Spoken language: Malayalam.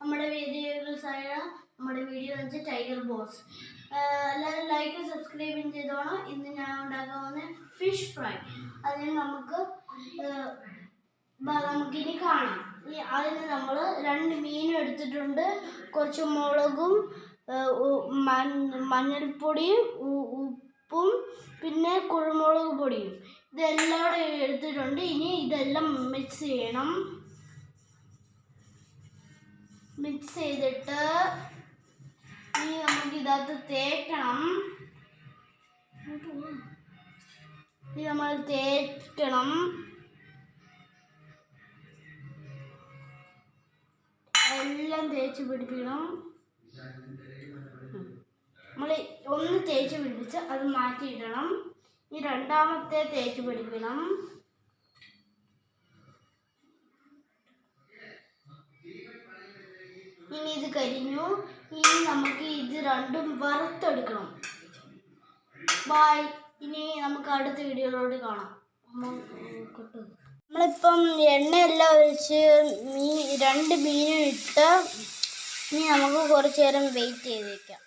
നമ്മുടെ വീഡിയോസായ നമ്മുടെ വീഡിയോ വെച്ച് ടൈഗർ ബോസ്. എല്ലാവരും ലൈക്ക് സബ്സ്ക്രൈബും ചെയ്തോണം. ഇന്ന് ഞാൻ ഉണ്ടാക്കാൻ പോകുന്ന ഫിഷ് ഫ്രൈ. അതിന് നമുക്കിനി കാണാം. അതിന് നമ്മൾ 2 മീനും എടുത്തിട്ടുണ്ട്. കുറച്ച് മുളകും മഞ്ഞൾപ്പൊടിയും ഉപ്പും പിന്നെ കുരുമുളക് പൊടിയും ഇതെല്ലാം എടുത്തിട്ടുണ്ട്. ഇനി ഇതെല്ലാം മിക്സ് ചെയ്യണം. മിക്സ് ചെയ്തിട്ട് ഇനി നമുക്ക് ഇതിനകത്ത് തേക്കണം. ഇത് നമ്മൾ തേക്കണം. എല്ലാം തേച്ച് പിടിപ്പിക്കണം. നമ്മൾ ഒന്ന് തേച്ച് പിടിപ്പിച്ച് അത് മാറ്റിയിടണം. ഈ രണ്ടാമത്തെ തേച്ച് പിടിപ്പിക്കണം. ഇനി ഇത് കഴിഞ്ഞു. ഇനി നമുക്ക് ഇത് രണ്ടും വറുത്തെടുക്കണം. ബൈ. ഇനി നമുക്ക് അടുത്ത വീഡിയോയിലോട്ട് കാണാം. നമ്മളിപ്പം എണ്ണയെല്ലാം ഒഴിച്ച് 2 മീനും ഇട്ട് ഇനി നമുക്ക് കുറച്ച് നേരം വെയിറ്റ് ചെയ്ത് വയ്ക്കാം.